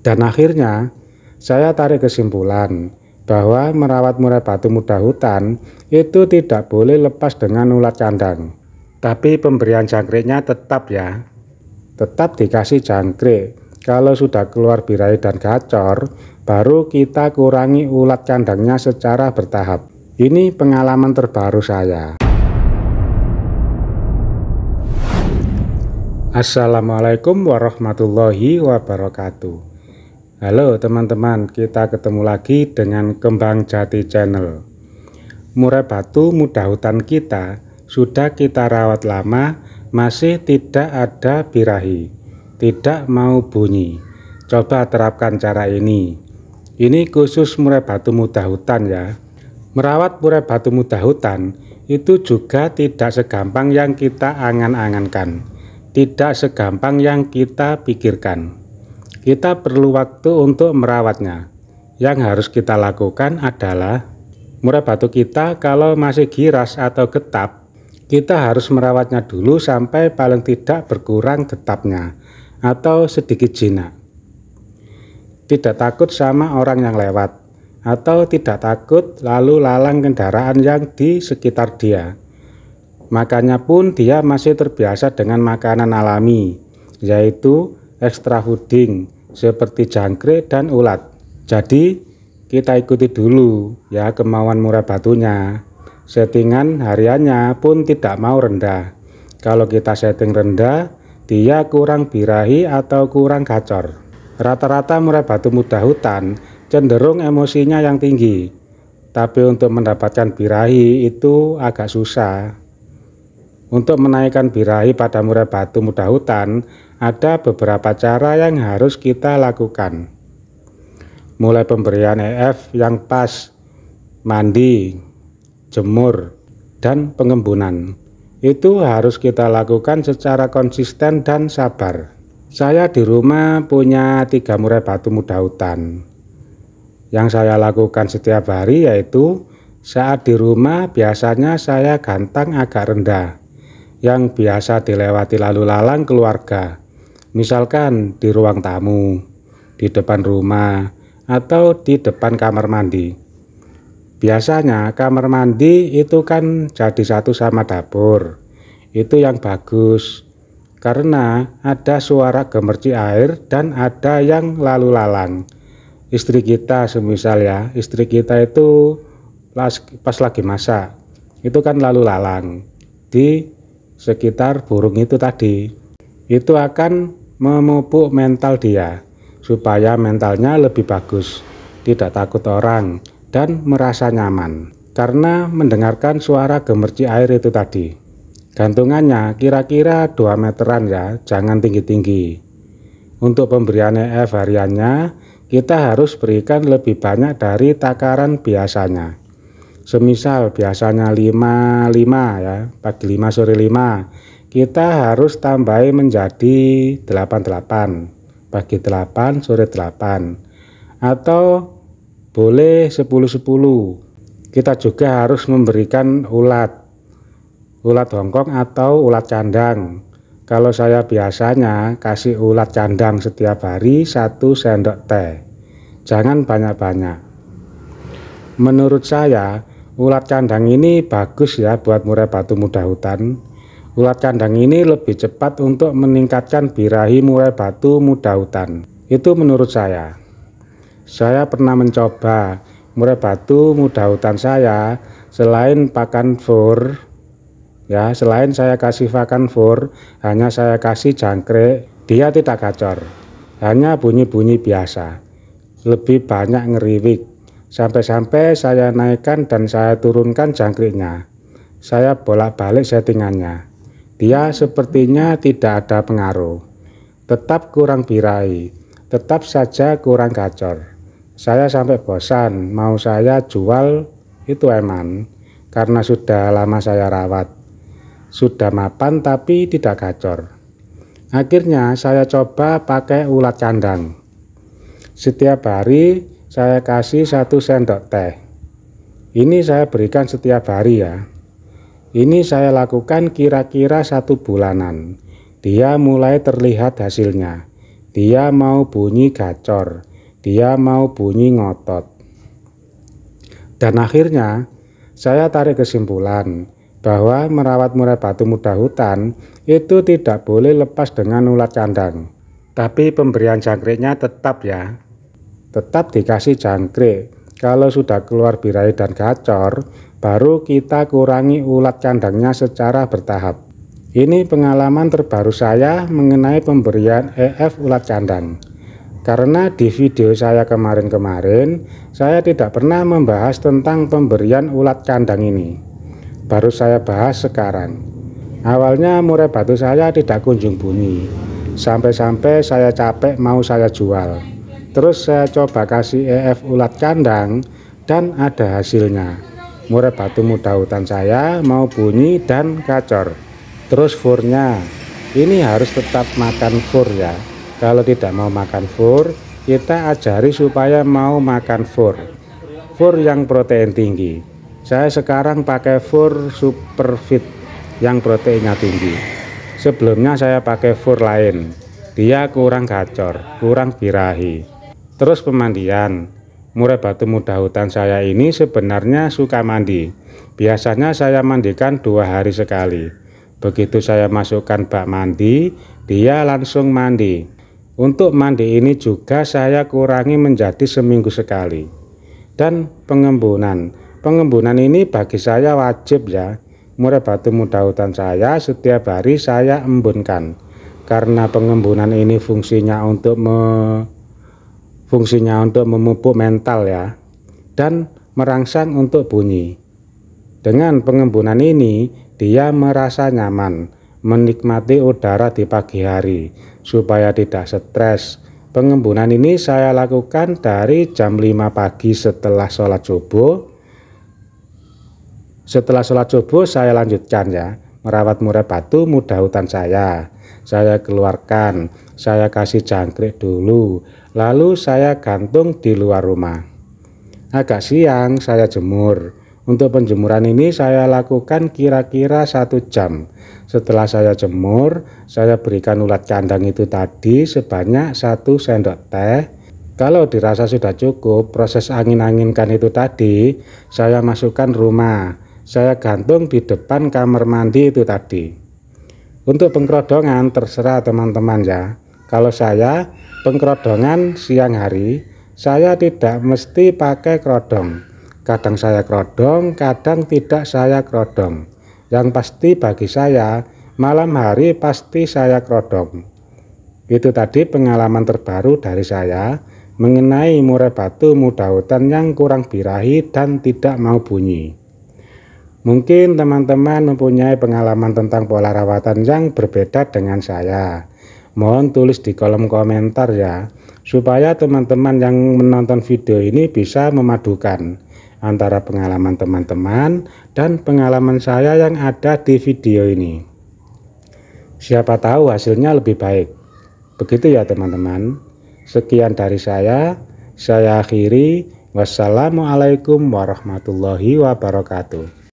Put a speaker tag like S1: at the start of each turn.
S1: Dan akhirnya saya tarik kesimpulan bahwa merawat murai batu muda hutan itu tidak boleh lepas dengan ulat candang. Tapi pemberian jangkriknya tetap ya, tetap dikasih jangkrik. Kalau sudah keluar birahi dan gacor, baru kita kurangi ulat candangnya secara bertahap. Ini pengalaman terbaru saya. Assalamualaikum warahmatullahi wabarakatuh. Halo teman-teman, kita ketemu lagi dengan Kembang Jati Channel. Murai batu muda hutan kita sudah kita rawat lama, masih tidak ada birahi, tidak mau bunyi. Coba terapkan cara ini. Ini khusus murai batu muda hutan ya. Merawat murai batu muda hutan itu juga tidak segampang yang kita angan-angankan, tidak segampang yang kita pikirkan. Kita perlu waktu untuk merawatnya. Yang harus kita lakukan adalah murai batu kita kalau masih giras atau getap, kita harus merawatnya dulu sampai paling tidak berkurang getapnya atau sedikit jinak. Tidak takut sama orang yang lewat, atau tidak takut lalu lalang kendaraan yang di sekitar dia. Makannya pun dia masih terbiasa dengan makanan alami, yaitu extra fooding seperti jangkrik dan ulat. Jadi kita ikuti dulu ya kemauan murai batunya. Settingan hariannya pun tidak mau rendah. Kalau kita setting rendah, dia kurang birahi atau kurang gacor. Rata-rata murai batu muda hutan cenderung emosinya yang tinggi, tapi untuk mendapatkan birahi itu agak susah. Untuk menaikkan birahi pada murai batu muda hutan, ada beberapa cara yang harus kita lakukan. Mulai pemberian EF yang pas, mandi, jemur, dan pengembunan. Itu harus kita lakukan secara konsisten dan sabar. Saya di rumah punya 3 murai batu muda hutan. Yang saya lakukan setiap hari yaitu saat di rumah biasanya saya gantang agak rendah, yang biasa dilewati lalu lalang keluarga, misalkan di ruang tamu, di depan rumah, atau di depan kamar mandi. Biasanya kamar mandi itu kan jadi satu sama dapur. Itu yang bagus, karena ada suara gemercik air dan ada yang lalu lalang. Istri kita semisal ya, istri kita itu pas lagi masak, itu kan lalu lalang di sekitar burung itu tadi. Itu akan memupuk mental dia supaya mentalnya lebih bagus, tidak takut orang dan merasa nyaman karena mendengarkan suara gemercik air itu tadi. Gantungannya kira-kira 2 meteran ya, jangan tinggi-tinggi. Untuk pemberian EF hariannya kita harus berikan lebih banyak dari takaran biasanya. Semisal biasanya 5 ya, pagi 5 sore 5, kita harus tambahi menjadi 8, pagi 8 sore 8, atau boleh 10. Kita juga harus memberikan ulat Hongkong atau ulat candang. Kalau saya biasanya kasih ulat candang setiap hari 1 sendok teh, jangan banyak-banyak. Menurut saya ulat candang ini bagus ya buat murai batu muda hutan. Ulat candang ini lebih cepat untuk meningkatkan birahi murai batu muda hutan. Itu menurut saya. Saya pernah mencoba murai batu muda hutan saya, selain pakan fur ya, selain saya kasih pakan fur, hanya saya kasih jangkrik, dia tidak gacor, hanya bunyi-bunyi biasa, lebih banyak ngeriwik. Sampai-sampai saya naikkan dan saya turunkan jangkriknya. Saya bolak-balik settingannya. Dia sepertinya tidak ada pengaruh. Tetap kurang birahi, tetap saja kurang gacor. Saya sampai bosan, mau saya jual itu eman, karena sudah lama saya rawat. Sudah mapan tapi tidak gacor. Akhirnya saya coba pakai ulat candang. Setiap hari saya kasih 1 sendok teh. Ini saya berikan setiap hari ya. Ini saya lakukan kira-kira 1 bulanan. Dia mulai terlihat hasilnya. dia mau bunyi gacor, dia mau bunyi ngotot. Dan akhirnya saya tarik kesimpulan bahwa merawat murai batu muda hutan itu tidak boleh lepas dengan ulat kandang. Tapi pemberian jangkriknya tetap ya, tetap dikasih jangkrik. Kalau sudah keluar birahi dan gacor, baru kita kurangi ulat kandangnya secara bertahap. Ini pengalaman terbaru saya mengenai pemberian EF ulat kandang. Karena di video saya kemarin-kemarin, saya tidak pernah membahas tentang pemberian ulat kandang ini. Baru saya bahas sekarang. Awalnya murai batu saya tidak kunjung bunyi, sampai-sampai saya capek mau saya jual. Terus saya coba kasih EF ulat kandang dan ada hasilnya. Murai batu muda hutan saya mau bunyi dan gacor. Terus furnya, ini harus tetap makan fur ya. Kalau tidak mau makan fur, kita ajari supaya mau makan fur yang protein tinggi. Saya sekarang pakai fur Superfit yang proteinnya tinggi. Sebelumnya saya pakai fur lain, dia kurang gacor, kurang birahi. Terus pemandian, murai batu muda hutan saya ini sebenarnya suka mandi. Biasanya saya mandikan 2 hari sekali. Begitu saya masukkan bak mandi, dia langsung mandi. Untuk mandi ini juga saya kurangi menjadi seminggu sekali. Dan pengembunan ini bagi saya wajib ya. Murai batu muda hutan saya setiap hari saya embunkan. Karena pengembunan ini fungsinya untuk memupuk mental ya. Dan merangsang untuk bunyi. Dengan pengembunan ini dia merasa nyaman, menikmati udara di pagi hari supaya tidak stres. Pengembunan ini saya lakukan dari jam 5 pagi setelah sholat subuh. Setelah sholat subuh saya lanjutkan ya, merawat murai batu muda hutan saya. Saya keluarkan, saya kasih jangkrik dulu, lalu saya gantung di luar rumah. Agak siang saya jemur. Untuk penjemuran ini saya lakukan kira-kira 1 jam. Setelah saya jemur, saya berikan ulat kandang itu tadi sebanyak 1 sendok teh. Kalau dirasa sudah cukup, proses angin-anginkan itu tadi, saya masukkan rumah. Saya gantung di depan kamar mandi itu tadi. Untuk pengkerodongan terserah teman-teman ya. Kalau saya pengkerodongan siang hari, saya tidak mesti pakai kerodong. Kadang saya kerodong, kadang tidak saya kerodong. Yang pasti bagi saya, malam hari pasti saya kerodong. Itu tadi pengalaman terbaru dari saya mengenai murai batu muda hutan yang kurang birahi dan tidak mau bunyi. Mungkin teman-teman mempunyai pengalaman tentang pola rawatan yang berbeda dengan saya. Mohon tulis di kolom komentar ya, supaya teman-teman yang menonton video ini bisa memadukan antara pengalaman teman-teman dan pengalaman saya yang ada di video ini. Siapa tahu hasilnya lebih baik. Begitu ya teman-teman. Sekian dari saya akhiri. Wassalamualaikum warahmatullahi wabarakatuh.